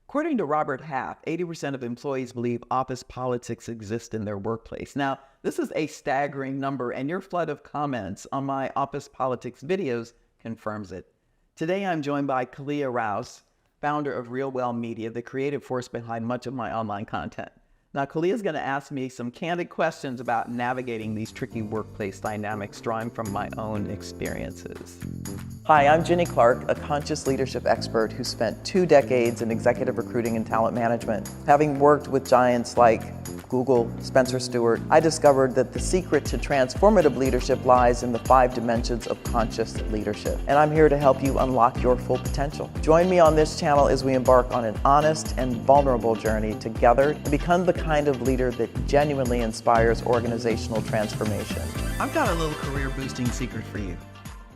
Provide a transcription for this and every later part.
According to Robert Half, 80% of employees believe office politics exist in their workplace. Now, this is a staggering number, and your flood of comments on my office politics videos confirms it. Today, I'm joined by Khaleeqa Rouse, founder of Real Well Media, the creative force behind much of my online content. Now, Khaleeqa is going to ask me some candid questions about navigating these tricky workplace dynamics, drawing from my own experiences. Hi, I'm Jenny Clark, a conscious leadership expert who spent 2 decades in executive recruiting and talent management. Having worked with giants like Google, Spencer Stuart, I discovered that the secret to transformative leadership lies in the 5 dimensions of conscious leadership. And I'm here to help you unlock your full potential. Join me on this channel as we embark on an honest and vulnerable journey together to become the kind of leader that genuinely inspires organizational transformation. I've got a little career boosting secret for you.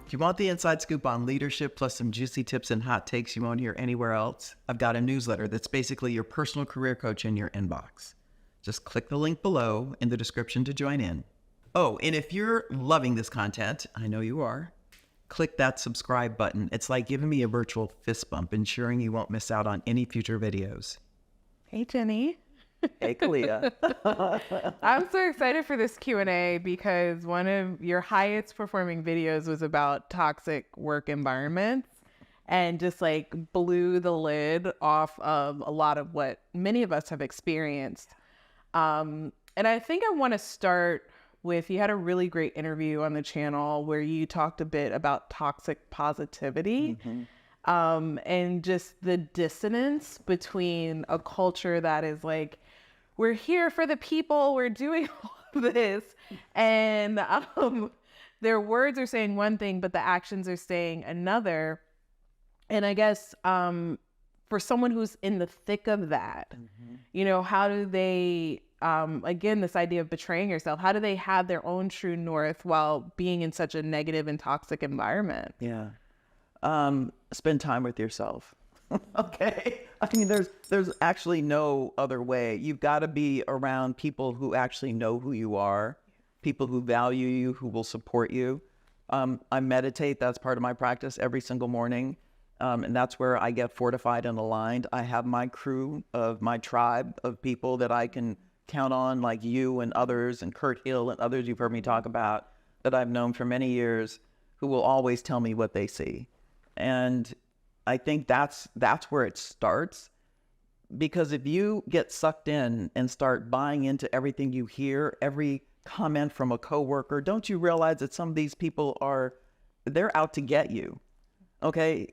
If you want the inside scoop on leadership plus some juicy tips and hot takes you won't hear anywhere else, I've got a newsletter that's basically your personal career coach in your inbox. Just click the link below in the description to join in. Oh, and if you're loving this content, I know you are, click that subscribe button. It's like giving me a virtual fist bump, ensuring you won't miss out on any future videos. Hey, Jenny. Hey, Khaleeqa. I'm so excited for this Q&A because one of your highest performing videos was about toxic work environments and just like blew the lid off of a lot of what many of us have experienced. And I think I want to start with, you had a really great interview on the channel where you talked a bit about toxic positivity. And just the dissonance between a culture that is like, we're here for the people, we're doing all of this, and their words are saying one thing, but the actions are saying another. And I guess for someone who's in the thick of that, you know, how do they, again, this idea of betraying yourself, how do they have their own true north while being in such a negative and toxic environment? Yeah. Spend time with yourself. Okay. I mean, there's actually no other way. You've got to be around people who actually know who you are, people who value you, who will support you. I meditate. That's part of my practice every single morning. And that's where I get fortified and aligned. I have my crew of my tribe of people that I can count on, like you and others, and Kurt Hill and others you've heard me talk about, that I've known for many years, who will always tell me what they see. And I think that's where it starts, because if you get sucked in and start buying into everything you hear, every comment from a coworker, don't you realize that some of these people they're out to get you? Okay,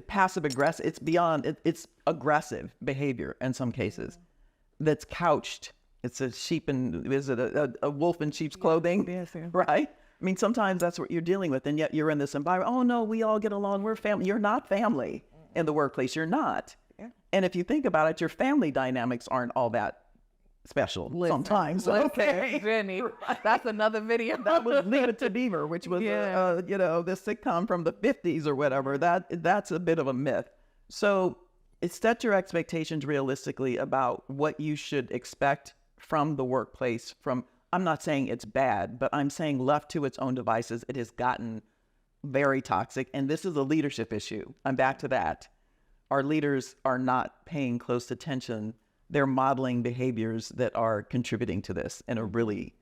passive aggressive, it's beyond, it's aggressive behavior in some cases that's couched. It's a wolf in sheep's clothing, right? I mean, sometimes that's what you're dealing with, and yet you're in this environment. Oh no, we all get along. We're family. You're not family in the workplace. You're not. Yeah. And if you think about it, your family dynamics aren't all that special sometimes. Okay, Jenny, that's another video. That was Leave It to Beaver, which was this sitcom from the 50s or whatever. That's a bit of a myth. So set your expectations realistically about what you should expect from the workplace. I'm not saying it's bad, but I'm saying left to its own devices, it has gotten very toxic. And this is a leadership issue. I'm back to that. Our leaders are not paying close attention. They're modeling behaviors that are contributing to this in a really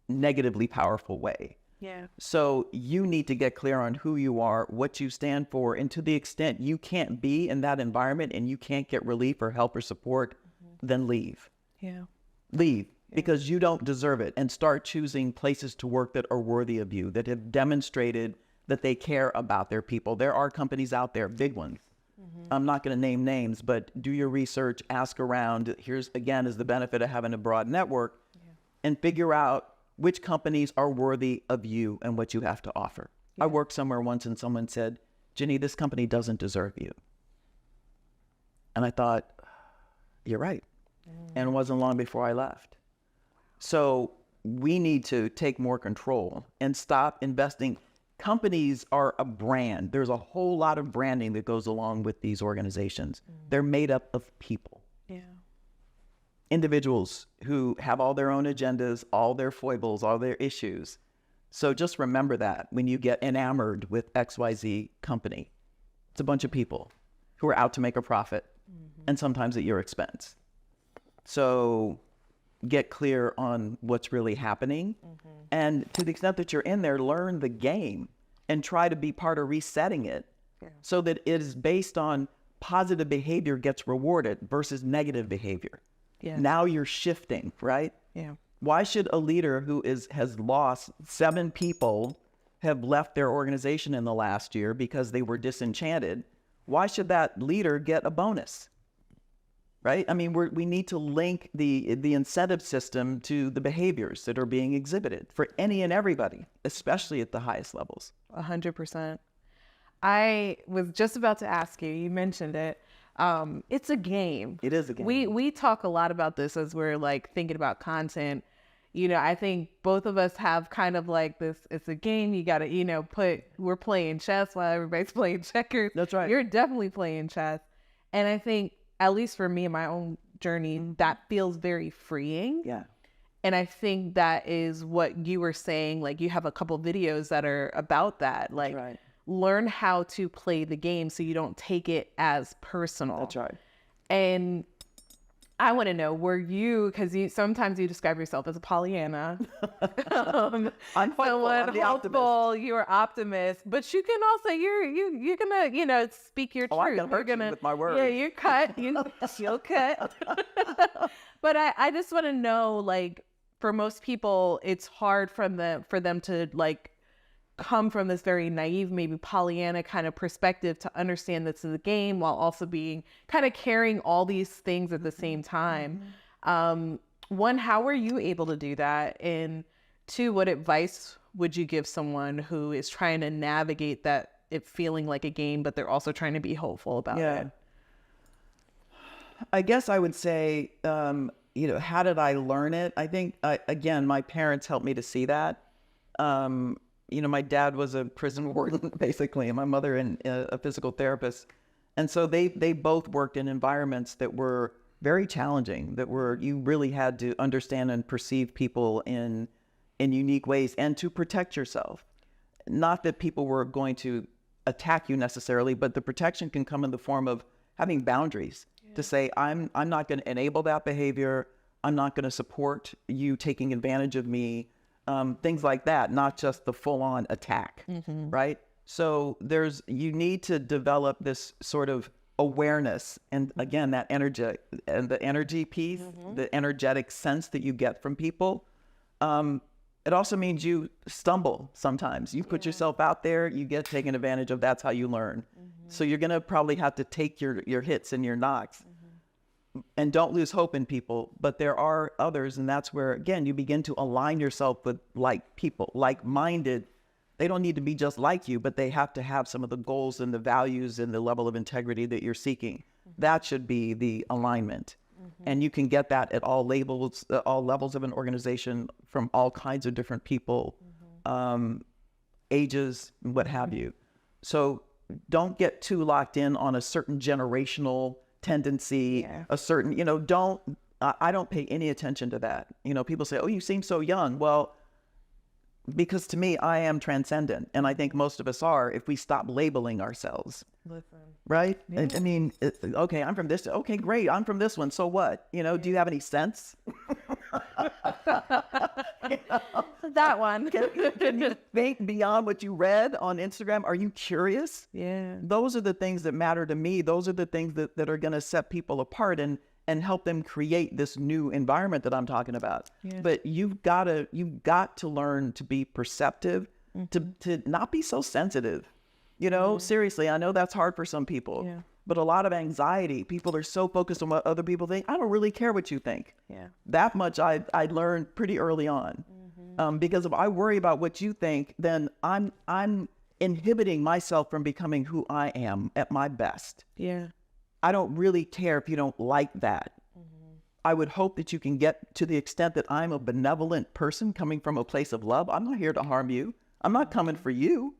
negatively powerful way. Yeah. So you need to get clear on who you are, what you stand for, and to the extent you can't be in that environment and you can't get relief or help or support, then leave. Yeah. Leave. Because you don't deserve it, and start choosing places to work that are worthy of you, that have demonstrated that they care about their people. There are companies out there, big ones. I'm not going to name names, but do your research, ask around. Here's, again, is the benefit of having a broad network, and figure out which companies are worthy of you and what you have to offer. I worked somewhere once and someone said, Jenny, this company doesn't deserve you. And I thought, you're right. And it wasn't long before I left. So we need to take more control and stop investing. Companies are a brand. There's a whole lot of branding that goes along with these organizations. They're made up of people. Yeah. Individuals who have all their own agendas, all their foibles, all their issues. So just remember that when you get enamored with XYZ company, it's a bunch of people who are out to make a profit. and sometimes at your expense. So get clear on what's really happening. And to the extent that you're in there, learn the game and try to be part of resetting it so that it is based on positive behavior gets rewarded versus negative behavior. Now you're shifting, right? Why should a leader who has lost 7 people, have left their organization in the last year because they were disenchanted? Why should that leader get a bonus? Right? I mean, we need to link the incentive system to the behaviors that are being exhibited for any and everybody, especially at the highest levels. 100%. I was just about to ask you, you mentioned it. It's a game. It is a game. We talk a lot about this as we're like thinking about content. You know, I think both of us have kind of like this, it's a game. You got to, you know, we're playing chess while everybody's playing checkers. That's right. You're definitely playing chess. And I think, at least for me in my own journey, that feels very freeing. Yeah. And I think that is what you were saying. Like, you have a couple videos that are about that. Like, learn how to play the game so you don't take it as personal. That's right. And I want to know, were you, because sometimes you describe yourself as a Pollyanna. I'm hopeful. I'm the optimist. You're optimist, but you can also, you're gonna, you know, speak your truth. I'm gonna hurt you with my words. Yeah, you're cut. You'll cut. But I just want to know, like, for most people, it's hard for them to like come from this very naive, maybe Pollyanna kind of perspective to understand this is a game while also being kind of carrying all these things at the same time. One, how were you able to do that? And 2, what advice would you give someone who is trying to navigate that, it feeling like a game, but they're also trying to be hopeful about it? I guess I would say, you know, how did I learn it? I think, again, my parents helped me to see that. You know, my dad was a prison warden, basically, and my mother a physical therapist. And so they both worked in environments that were very challenging, that were, you really had to understand and perceive people in unique ways and to protect yourself. Not that people were going to attack you necessarily, but the protection can come in the form of having boundaries to say, I'm not going to enable that behavior. I'm not going to support you taking advantage of me. Things like that, not just the full-on attack, right? So you need to develop this sort of awareness, and again, that energy and the energy piece, the energetic sense that you get from people. It also means you stumble sometimes. You put yourself out there, you get taken advantage of. That's how you learn. So you're gonna probably have to take your hits and your knocks. And don't lose hope in people, but there are others, and that's where, again, you begin to align yourself with like people, like-minded. They don't need to be just like you, but they have to have some of the goals and the values and the level of integrity that you're seeking. That should be the alignment. And you can get that at all levels of an organization, from all kinds of different people, ages, what have you. So don't get too locked in on a certain generational tendency, a certain, you know, I don't pay any attention to that. You know, people say, oh, you seem so young. Well, because to me, I am transcendent. And I think most of us are, if we stop labeling ourselves. Right? Yeah. I mean, okay, I'm from this. Okay, great. I'm from this one. So what? You know, do you have any sense? You know? That one. Can you think beyond what you read on Instagram? Are you curious? Yeah. Those are the things that matter to me. Those are the things that are going to set people apart and help them create this new environment that I'm talking about. Yeah. But you've got to learn to be perceptive, to not be so sensitive. You know, seriously, I know that's hard for some people, but a lot of anxiety, people are so focused on what other people think. I don't really care what you think. Yeah. That much I learned pretty early on. Because if I worry about what you think, then I'm inhibiting myself from becoming who I am at my best. Yeah. I don't really care if you don't like that. I would hope that you can get to the extent that I'm a benevolent person coming from a place of love. I'm not here to harm you. I'm not coming for you.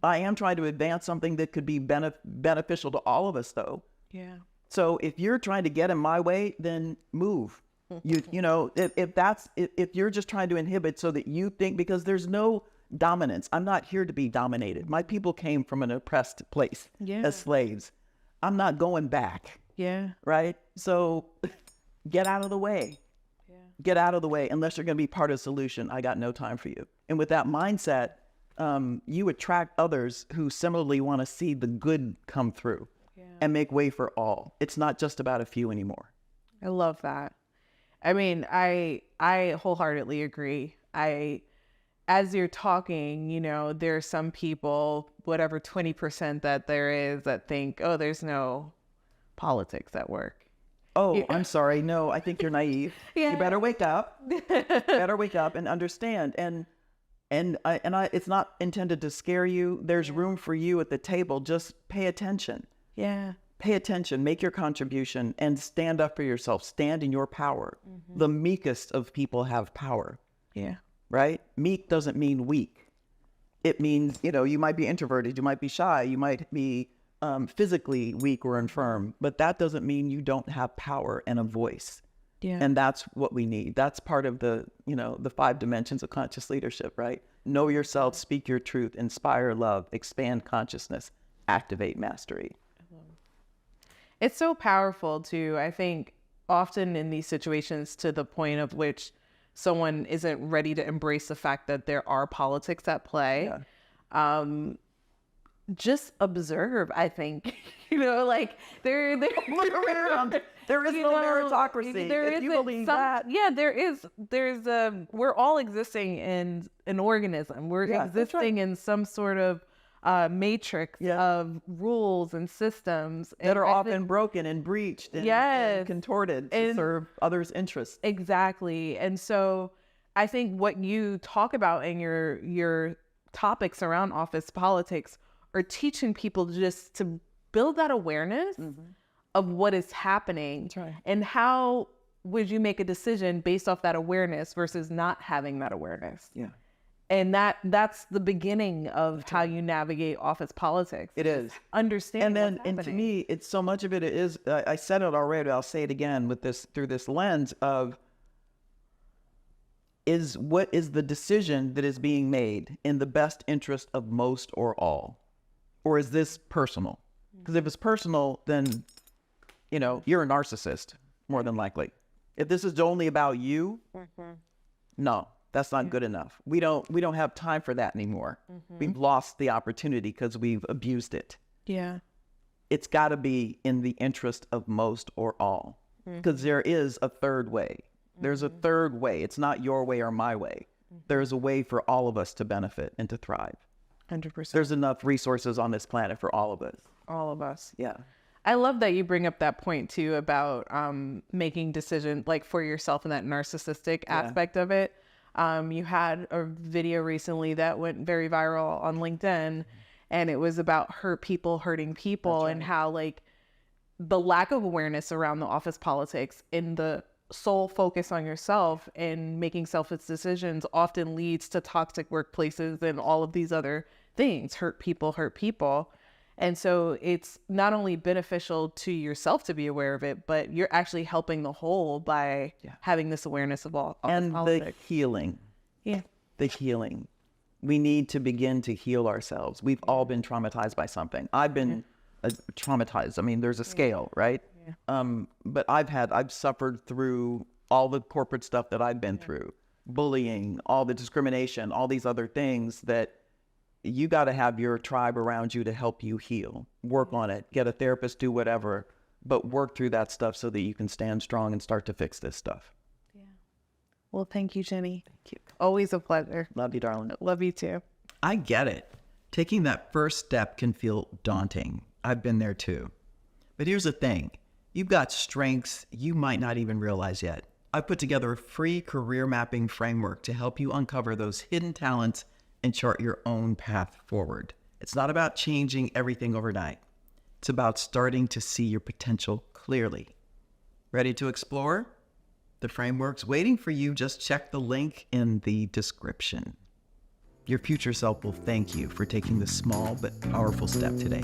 I am trying to advance something that could be beneficial to all of us, though. Yeah. So if you're trying to get in my way, then move. You know, if you're just trying to inhibit so that you think, because there's no dominance. I'm not here to be dominated. My people came from an oppressed place as slaves. I'm not going back. Yeah. right? So get out of the way. Yeah. Get out of the way. Unless you're going to be part of the solution, I got no time for you. And with that mindset, you attract others who similarly want to see the good come through and make way for all. It's not just about a few anymore. I love that. I mean, I wholeheartedly agree. As you're talking, you know, there are some people, whatever 20% that there is, that think, oh, there's no politics at work. Oh, I'm sorry. No, I think you're naive. Yeah. You better wake up. Better wake up and understand. And it's not intended to scare you. There's room for you at the table. Just pay attention. Yeah. Pay attention, make your contribution, and stand up for yourself. Stand in your power. The meekest of people have power. Yeah. Right? Meek doesn't mean weak. It means, you know, you might be introverted, you might be shy, you might be physically weak or infirm, but that doesn't mean you don't have power and a voice. Yeah. And that's what we need. That's part of the, you know, the 5 dimensions of conscious leadership, right? Know yourself, speak your truth, inspire love, expand consciousness, activate mastery. It's so powerful too. I think often in these situations, to the point of which someone isn't ready to embrace the fact that there are politics at play. Yeah. Just observe, I think. You know, like there is no meritocracy. If you believe that. Yeah, we're all existing in an organism. We're existing in some sort of matrix of rules and systems that are often broken and breached and contorted to serve others' interests. Exactly. And so I think what you talk about in your topics around office politics are teaching people just to build that awareness of what is happening. That's right. And how would you make a decision based off that awareness versus not having that awareness? Yeah. And that's the beginning of how you navigate office politics. It is. Understanding and to me, it's so much of it is, I said it already, I'll say it again through this lens of, what is the decision that is being made in the best interest of most or all? Or is this personal? Because if it's personal, then, you know, you're a narcissist, more than likely. If this is only about you, no. That's not good enough. We don't have time for that anymore. We've lost the opportunity because we've abused it. Yeah. It's got to be in the interest of most or all, because there is a third way. There's a third way. It's not your way or my way. There's a way for all of us to benefit and to thrive. 100%. There's enough resources on this planet for all of us. All of us. Yeah. I love that you bring up that point too about making decisions like for yourself in that narcissistic aspect of it. You had a video recently that went very viral on LinkedIn, and it was about hurt people hurting people. That's right. And how like the lack of awareness around the office politics and the sole focus on yourself and making selfish decisions often leads to toxic workplaces and all of these other things. Hurt people. And so it's not only beneficial to yourself to be aware of it, but you're actually helping the whole by having this awareness of all and politics. The healing. Yeah. The healing. We need to begin to heal ourselves. We've all been traumatized by something. I've been traumatized. I mean, there's a scale, right? Yeah. But I've suffered through all the corporate stuff that I've been through, bullying, all the discrimination, all these other things that you got to have your tribe around you to help you heal. Work on it. Get a therapist, do whatever, but work through that stuff so that you can stand strong and start to fix this stuff. Yeah. Well, thank you, Jenny. Thank you. Always a pleasure. Love you, darling. Love you too. I get it. Taking that first step can feel daunting. I've been there too. But here's the thing. You've got strengths you might not even realize yet. I put together a free career mapping framework to help you uncover those hidden talents and chart your own path forward. It's not about changing everything overnight. It's about starting to see your potential clearly. Ready to explore? The framework's waiting for you. Just check the link in the description. Your future self will thank you for taking this small but powerful step today.